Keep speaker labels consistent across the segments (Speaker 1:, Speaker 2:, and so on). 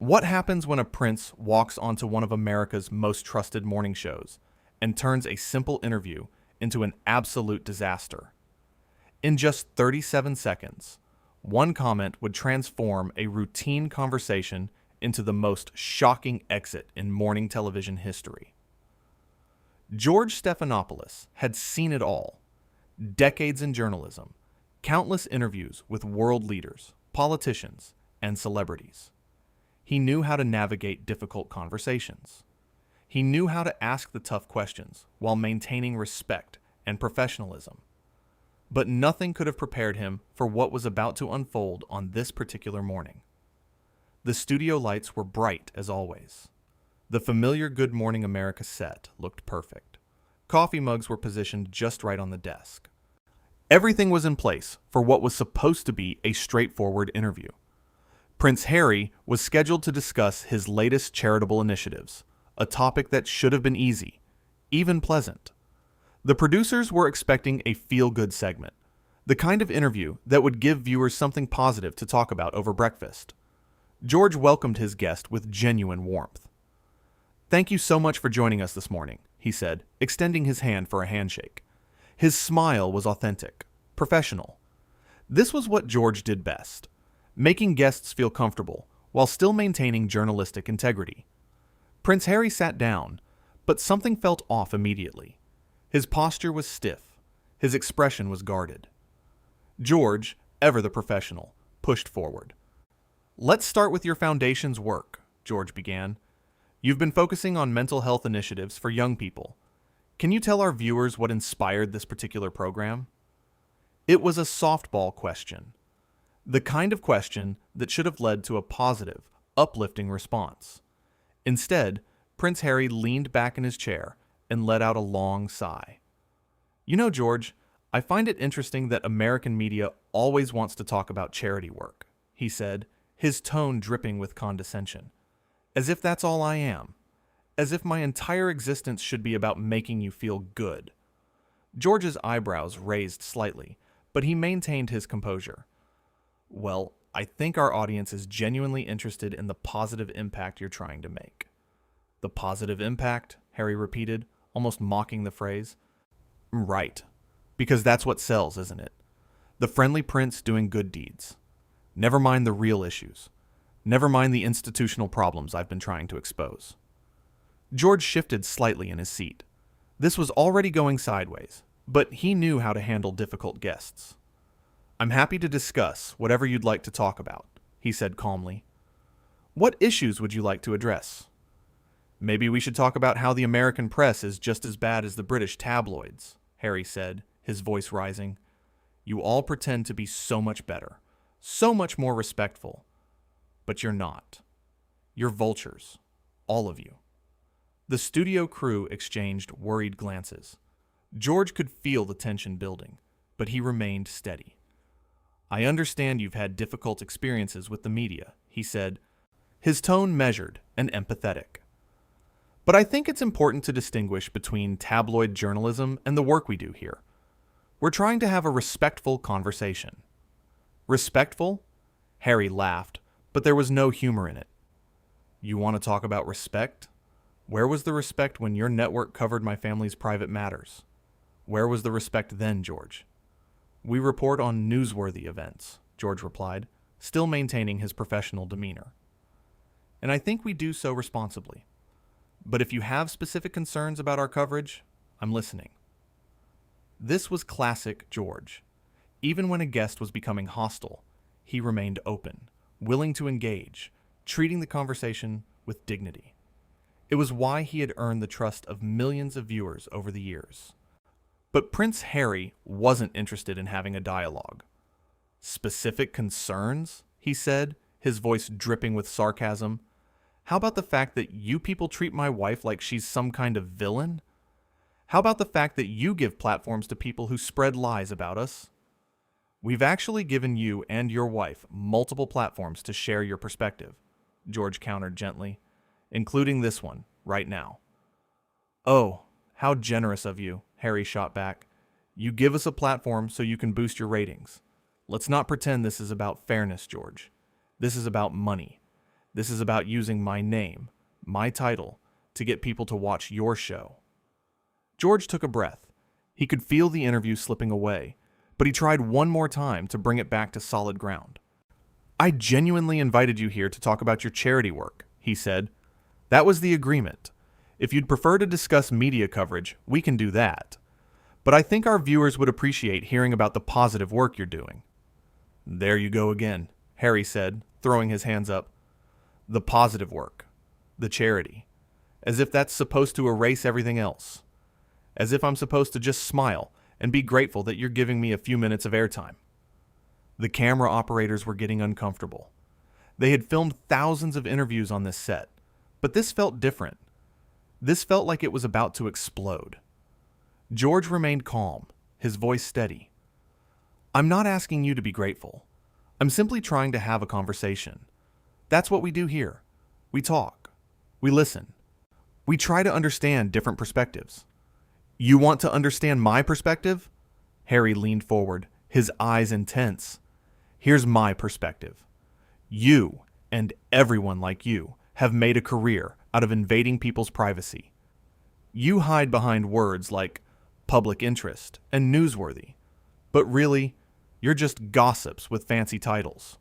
Speaker 1: What happens when a prince walks onto one of America's most trusted morning shows and turns a simple interview into an absolute disaster? In just 37 seconds, one comment would transform a routine conversation into the most shocking exit in morning television history. George Stephanopoulos had seen it all: decades in journalism, countless interviews with world leaders, politicians, and celebrities. He knew how to navigate difficult conversations. He knew how to ask the tough questions while maintaining respect and professionalism. But nothing could have prepared him for what was about to unfold on this particular morning. The studio lights were bright as always. The familiar Good Morning America set looked perfect. Coffee mugs were positioned just right on the desk. Everything was in place for what was supposed to be a straightforward interview. Prince Harry was scheduled to discuss his latest charitable initiatives, a topic that should have been easy, even pleasant. The producers were expecting a feel-good segment, the kind of interview that would give viewers something positive to talk about over breakfast. George welcomed his guest with genuine warmth. "Thank you so much for joining us this morning," he said, extending his hand for a handshake. His smile was authentic, professional. This was what George did best: making guests feel comfortable while still maintaining journalistic integrity. Prince Harry sat down, but something felt off immediately. His posture was stiff. His expression was guarded. George, ever the professional, pushed forward. "Let's start with your foundation's work," George began. "You've been focusing on mental health initiatives for young people. Can you tell our viewers what inspired this particular program?" It was a softball question. The kind of question that should have led to a positive, uplifting response. Instead, Prince Harry leaned back in his chair and let out a long sigh. "You know, George, I find it interesting that American media always wants to talk about charity work," he said, his tone dripping with condescension. "As if that's all I am. As if my entire existence should be about making you feel good." George's eyebrows raised slightly, but he maintained his composure. "Well, I think our audience is genuinely interested in the positive impact you're trying to make." "The positive impact?" Harry repeated, almost mocking the phrase. "Right. Because that's what sells, isn't it? The friendly prince doing good deeds. Never mind the real issues. Never mind the institutional problems I've been trying to expose." George shifted slightly in his seat. This was already going sideways, but he knew how to handle difficult guests. "I'm happy to discuss whatever you'd like to talk about," he said calmly. "What issues would you like to address?" "Maybe we should talk about how the American press is just as bad as the British tabloids," Harry said, his voice rising. "You all pretend to be so much better, so much more respectful. But you're not. You're vultures. All of you." The studio crew exchanged worried glances. George could feel the tension building, but he remained steady. "I understand you've had difficult experiences with the media," he said, his tone measured and empathetic. "But I think it's important to distinguish between tabloid journalism and the work we do here. We're trying to have a respectful conversation." "Respectful?" Harry laughed, but there was no humor in it. "You want to talk about respect? Where was the respect when your network covered my family's private matters? Where was the respect then, George?" "We report on newsworthy events," George replied, still maintaining his professional demeanor. "And I think we do so responsibly. But if you have specific concerns about our coverage, I'm listening." This was classic George. Even when a guest was becoming hostile, he remained open, willing to engage, treating the conversation with dignity. It was why he had earned the trust of millions of viewers over the years. But Prince Harry wasn't interested in having a dialogue. "Specific concerns?" he said, his voice dripping with sarcasm. "How about the fact that you people treat my wife like she's some kind of villain? How about the fact that you give platforms to people who spread lies about us? We've actually given you and your wife multiple platforms to share your perspective," George countered gently, "including this one, right now." "Oh, how generous of you," Harry shot back. "You give us a platform so you can boost your ratings. Let's not pretend this is about fairness, George. This is about money. This is about using my name, my title, to get people to watch your show." George took a breath. He could feel the interview slipping away, but he tried one more time to bring it back to solid ground. "I genuinely invited you here to talk about your charity work," he said. "That was the agreement. If you'd prefer to discuss media coverage, we can do that. But I think our viewers would appreciate hearing about the positive work you're doing." "There you go again," Harry said, throwing his hands up. "The positive work. The charity. As if that's supposed to erase everything else. As if I'm supposed to just smile and be grateful that you're giving me a few minutes of airtime." The camera operators were getting uncomfortable. They had filmed thousands of interviews on this set, but this felt different. This felt like it was about to explode. George remained calm, his voice steady. "I'm not asking you to be grateful. I'm simply trying to have a conversation. That's what we do here. We talk. We listen. We try to understand different perspectives." "You want to understand my perspective?" Harry leaned forward, his eyes intense. "Here's my perspective. You, and everyone like you, have made a career out of invading people's privacy. You hide behind words like public interest and newsworthy, but really, you're just gossips with fancy titles."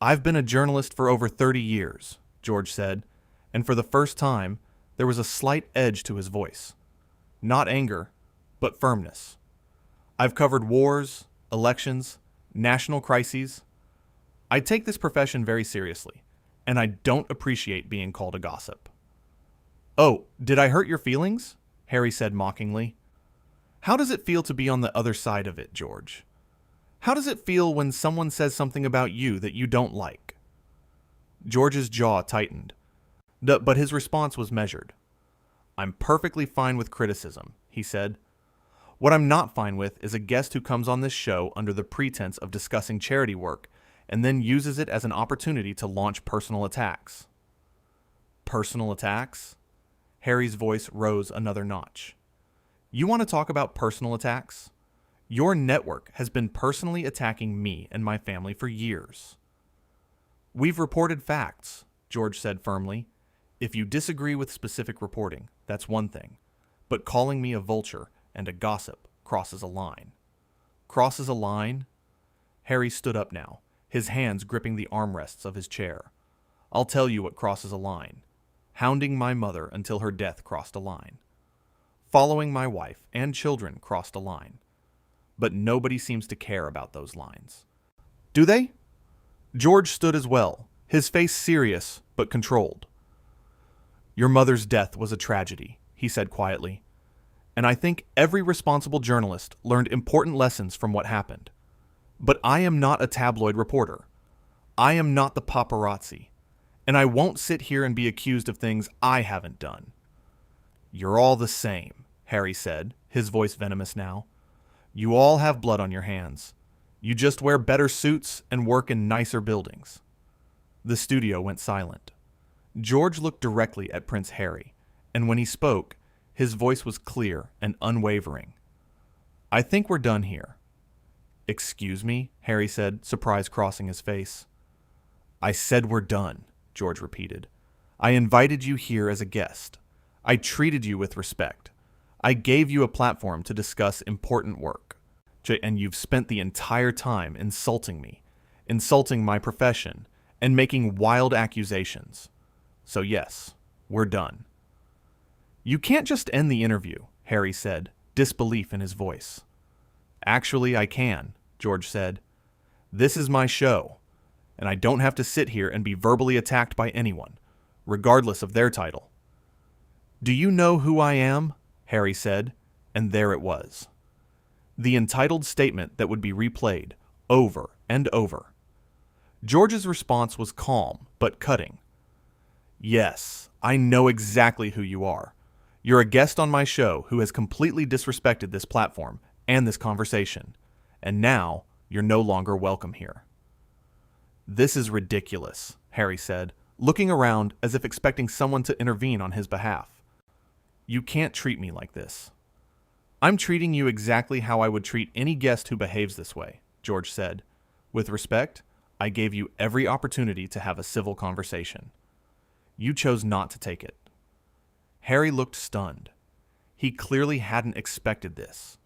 Speaker 1: "I've been a journalist for over 30 years, George said, and for the first time, there was a slight edge to his voice. Not anger, but firmness. I've covered wars, elections, national crises. I take this profession very seriously, and I don't appreciate being called a gossip." "Oh, did I hurt your feelings?" Harry said mockingly. "How does it feel to be on the other side of it, George? How does it feel when someone says something about you that you don't like?" George's jaw tightened, but his response was measured. "I'm perfectly fine with criticism," he said. "What I'm not fine with is a guest who comes on this show under the pretense of discussing charity work and then uses it as an opportunity to launch personal attacks." "Personal attacks?" Harry's voice rose another notch. "You want to talk about personal attacks? Your network has been personally attacking me and my family for years." "We've reported facts," George said firmly. "If you disagree with specific reporting, that's one thing. But calling me a vulture and a gossip crosses a line." "Crosses a line?" Harry stood up now, his hands gripping the armrests of his chair. "I'll tell you what crosses a line. Hounding my mother until her death crossed a line. Following my wife and children crossed a line. But nobody seems to care about those lines." "Do they?" George stood as well, his face serious but controlled. "Your mother's death was a tragedy," he said quietly. "And I think every responsible journalist learned important lessons from what happened. But I am not a tabloid reporter. I am not the paparazzi. And I won't sit here and be accused of things I haven't done." "You're all the same," Harry said, his voice venomous now. "You all have blood on your hands. You just wear better suits and work in nicer buildings." The studio went silent. George looked directly at Prince Harry, and when he spoke, his voice was clear and unwavering. "I think we're done here." "Excuse me?" Harry said, surprise crossing his face. "I said we're done," George repeated. "I invited you here as a guest. I treated you with respect. I gave you a platform to discuss important work. And you've spent the entire time insulting me, insulting my profession, and making wild accusations. So yes, we're done." "You can't just end the interview," Harry said, disbelief in his voice. "Actually, I can," George said. "This is my show, and I don't have to sit here and be verbally attacked by anyone, regardless of their title." "Do you know who I am?" Harry said, and there it was. The entitled statement that would be replayed over and over. George's response was calm but cutting. "Yes, I know exactly who you are. You're a guest on my show who has completely disrespected this platform and this conversation, and now you're no longer welcome here." "This is ridiculous," Harry said, looking around as if expecting someone to intervene on his behalf. "You can't treat me like this." "I'm treating you exactly how I would treat any guest who behaves this way," George said. "With respect, I gave you every opportunity to have a civil conversation. You chose not to take it." Harry looked stunned. He clearly hadn't expected this.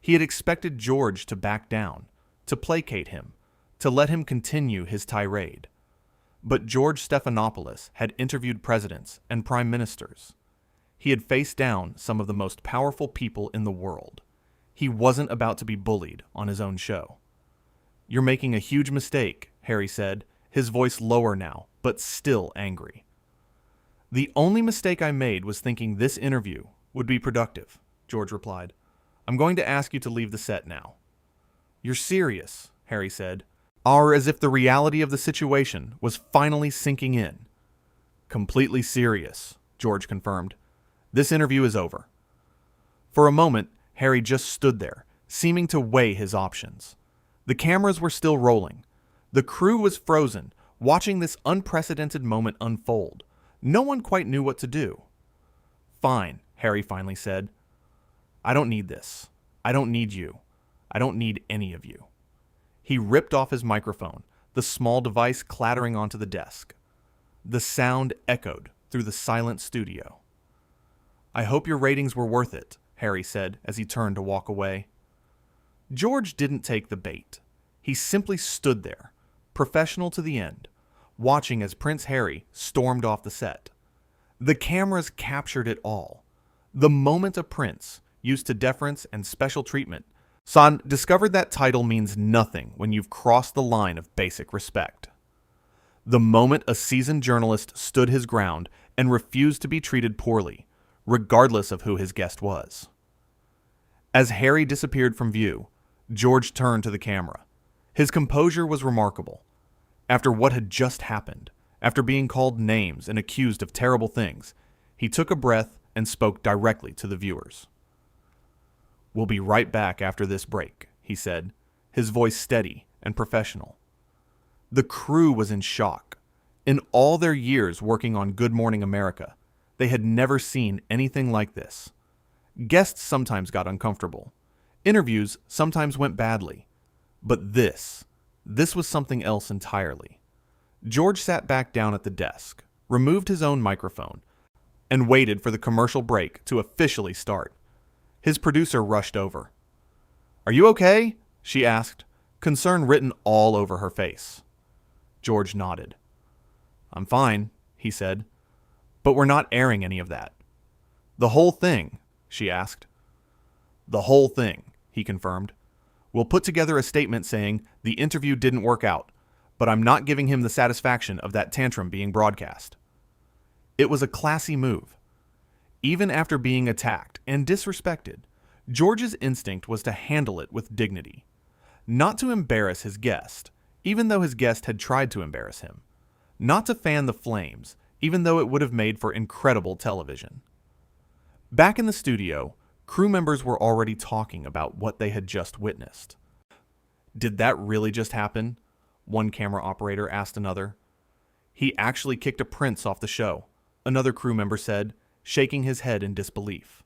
Speaker 1: He had expected George to back down, to placate him, to let him continue his tirade. But George Stephanopoulos had interviewed presidents and prime ministers. He had faced down some of the most powerful people in the world. He wasn't about to be bullied on his own show. "You're making a huge mistake," Harry said, his voice lower now, but still angry. "The only mistake I made was thinking this interview would be productive," George replied. "I'm going to ask you to leave the set now." "You're serious," Harry said, as if the reality of the situation was finally sinking in. "Completely serious," George confirmed. "This interview is over." For a moment, Harry just stood there, seeming to weigh his options. The cameras were still rolling. The crew was frozen, watching this unprecedented moment unfold. No one quite knew what to do. "Fine," Harry finally said. "I don't need this. I don't need you. I don't need any of you." He ripped off his microphone, the small device clattering onto the desk. The sound echoed through the silent studio. "I hope your ratings were worth it," Harry said as he turned to walk away. George didn't take the bait. He simply stood there, professional to the end, watching as Prince Harry stormed off the set. The cameras captured it all. The moment a prince, used to deference and special treatment, discovered that title means nothing when you've crossed the line of basic respect. The moment a seasoned journalist stood his ground and refused to be treated poorly, regardless of who his guest was. As Harry disappeared from view, George turned to the camera. His composure was remarkable. After what had just happened, after being called names and accused of terrible things, he took a breath and spoke directly to the viewers. "We'll be right back after this break," he said, his voice steady and professional. The crew was in shock. In all their years working on Good Morning America, they had never seen anything like this. Guests sometimes got uncomfortable. Interviews sometimes went badly. But this was something else entirely. George sat back down at the desk, removed his own microphone, and waited for the commercial break to officially start. His producer rushed over. "Are you okay?" she asked, concern written all over her face. George nodded. "I'm fine," he said, "but we're not airing any of that." "The whole thing?" she asked. "The whole thing," he confirmed. "We'll put together a statement saying the interview didn't work out, but I'm not giving him the satisfaction of that tantrum being broadcast." It was a classy move. Even after being attacked and disrespected, George's instinct was to handle it with dignity. Not to embarrass his guest, even though his guest had tried to embarrass him. Not to fan the flames, even though it would have made for incredible television. Back in the studio, crew members were already talking about what they had just witnessed. "Did that really just happen?" one camera operator asked another. "He actually kicked a prince off the show," another crew member said, shaking his head in disbelief.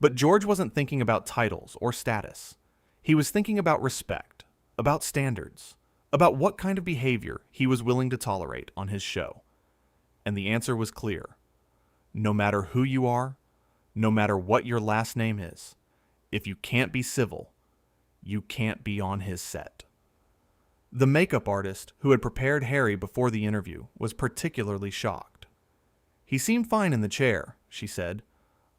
Speaker 1: But George wasn't thinking about titles or status. He was thinking about respect, about standards, about what kind of behavior he was willing to tolerate on his show. And the answer was clear. No matter who you are, no matter what your last name is, if you can't be civil, you can't be on his set. The makeup artist who had prepared Harry before the interview was particularly shocked. "He seemed fine in the chair," she said.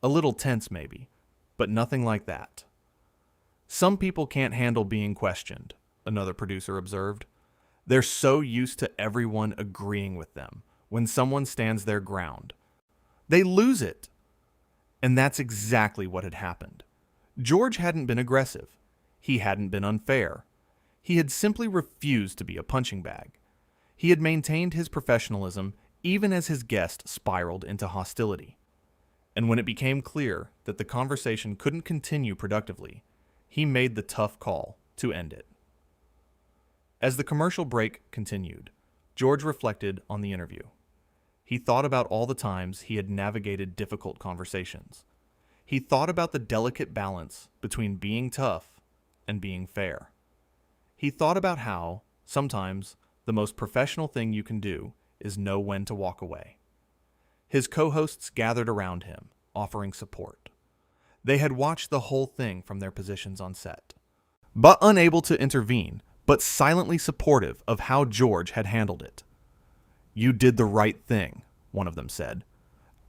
Speaker 1: "A little tense maybe, but nothing like that." "Some people can't handle being questioned," another producer observed. "They're so used to everyone agreeing with them when someone stands their ground. They lose it." And that's exactly what had happened. George hadn't been aggressive. He hadn't been unfair. He had simply refused to be a punching bag. He had maintained his professionalism even as his guest spiraled into hostility. And when it became clear that the conversation couldn't continue productively, he made the tough call to end it. As the commercial break continued, George reflected on the interview. He thought about all the times he had navigated difficult conversations. He thought about the delicate balance between being tough and being fair. He thought about how, sometimes, the most professional thing you can do is know when to walk away. His co-hosts gathered around him, offering support. They had watched the whole thing from their positions on set, but unable to intervene, but silently supportive of how George had handled it. "You did the right thing," one of them said.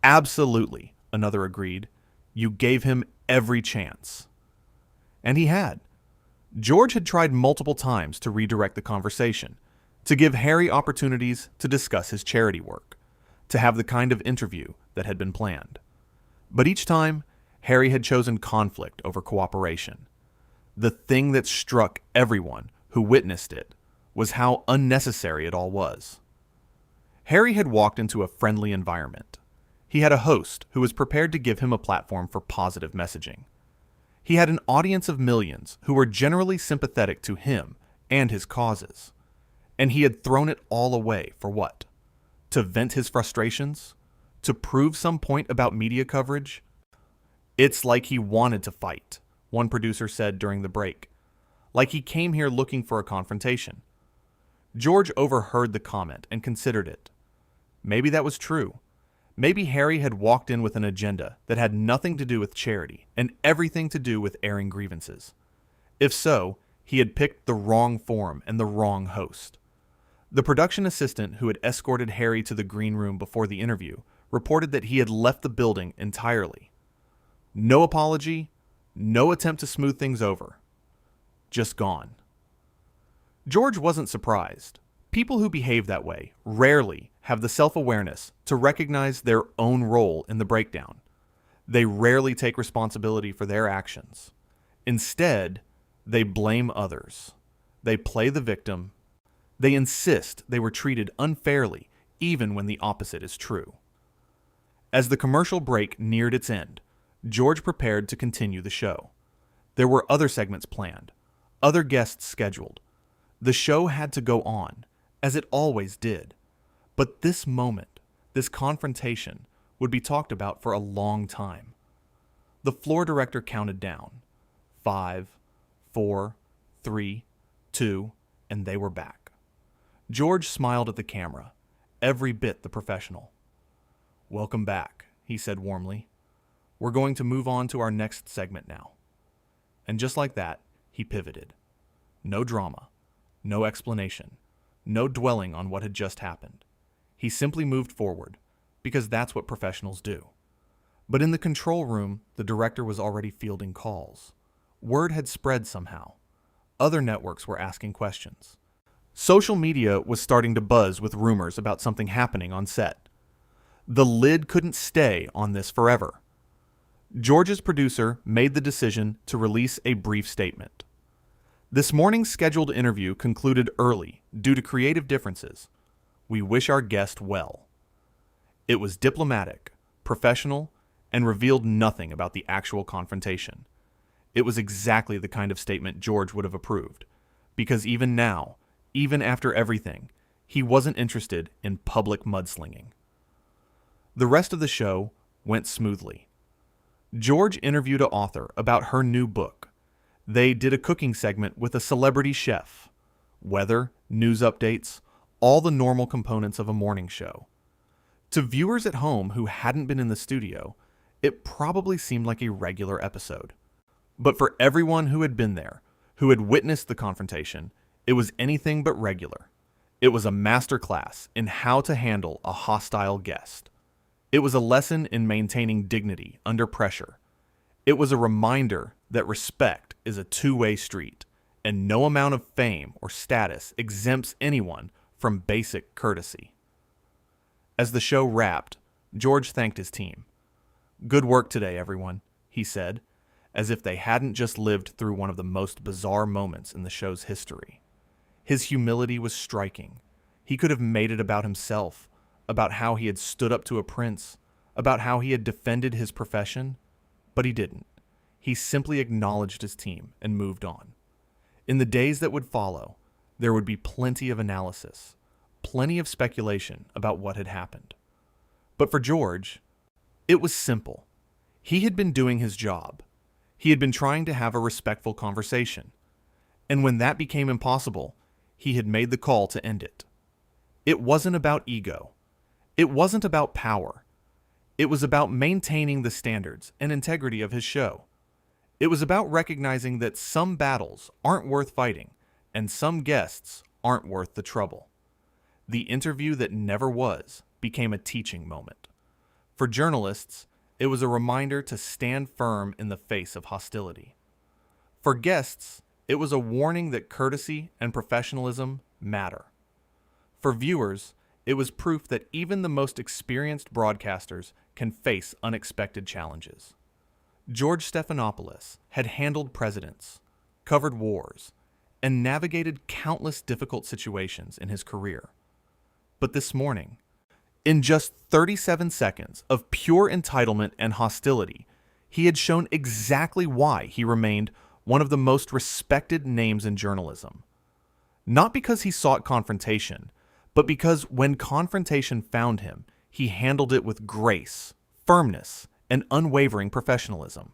Speaker 1: "Absolutely," another agreed. "You gave him every chance." And he had. George had tried multiple times to redirect the conversation, to give Harry opportunities to discuss his charity work, to have the kind of interview that had been planned. But each time, Harry had chosen conflict over cooperation. The thing that struck everyone who witnessed it was how unnecessary it all was. Harry had walked into a friendly environment. He had a host who was prepared to give him a platform for positive messaging. He had an audience of millions who were generally sympathetic to him and his causes. And he had thrown it all away for what? To vent his frustrations? To prove some point about media coverage? "It's like he wanted to fight," one producer said during the break. "Like he came here looking for a confrontation." George overheard the comment and considered it. Maybe that was true. Maybe Harry had walked in with an agenda that had nothing to do with charity and everything to do with airing grievances. If so, he had picked the wrong forum and the wrong host. The production assistant who had escorted Harry to the green room before the interview reported that he had left the building entirely. No apology, no attempt to smooth things over. Just gone. George wasn't surprised. People who behave that way rarely have the self-awareness to recognize their own role in the breakdown. They rarely take responsibility for their actions. Instead, they blame others. They play the victim. They insist they were treated unfairly, even when the opposite is true. As the commercial break neared its end, George prepared to continue the show. There were other segments planned, other guests scheduled. The show had to go on, as it always did. But this moment, this confrontation, would be talked about for a long time. The floor director counted down. 5, 4, 3, 2, and they were back. George smiled at the camera, every bit the professional. "Welcome back," he said warmly. "We're going to move on to our next segment now." And just like that, he pivoted. No drama, no explanation, no dwelling on what had just happened. He simply moved forward, because that's what professionals do. But in the control room, the director was already fielding calls. Word had spread somehow. Other networks were asking questions. Social media was starting to buzz with rumors about something happening on set. The lid couldn't stay on this forever. George's producer made the decision to release a brief statement. This morning's scheduled interview concluded early due to creative differences. We wish our guest well. It was diplomatic, professional, and revealed nothing about the actual confrontation. It was exactly the kind of statement George would have approved, because even now, even after everything, he wasn't interested in public mudslinging. The rest of the show went smoothly. George interviewed an author about her new book. They did a cooking segment with a celebrity chef. Weather, news updates, all the normal components of a morning show. To viewers at home who hadn't been in the studio, it probably seemed like a regular episode. But for everyone who had been there, who had witnessed the confrontation, it was anything but regular. It was a masterclass in how to handle a hostile guest. It was a lesson in maintaining dignity under pressure. It was a reminder that respect is a two-way street, and no amount of fame or status exempts anyone from basic courtesy. As the show wrapped, George thanked his team. "Good work today, everyone," he said, as if they hadn't just lived through one of the most bizarre moments in the show's history. His humility was striking. He could have made it about himself, about how he had stood up to a prince, about how he had defended his profession, but he didn't. He simply acknowledged his team and moved on. In the days that would follow, there would be plenty of analysis, plenty of speculation about what had happened. But for George, it was simple. He had been doing his job. He had been trying to have a respectful conversation. And when that became impossible, he had made the call to end it. It wasn't about ego. It wasn't about power. It was about maintaining the standards and integrity of his show. It was about recognizing that some battles aren't worth fighting and some guests aren't worth the trouble. The interview that never was became a teaching moment. For journalists, it was a reminder to stand firm in the face of hostility. For guests, it was a warning that courtesy and professionalism matter. For viewers, it was proof that even the most experienced broadcasters can face unexpected challenges. George Stephanopoulos had handled presidents, covered wars, and navigated countless difficult situations in his career. But this morning, in just 37 seconds of pure entitlement and hostility, he had shown exactly why he remained one of the most respected names in journalism. Not because he sought confrontation, but because when confrontation found him, he handled it with grace, firmness, and unwavering professionalism.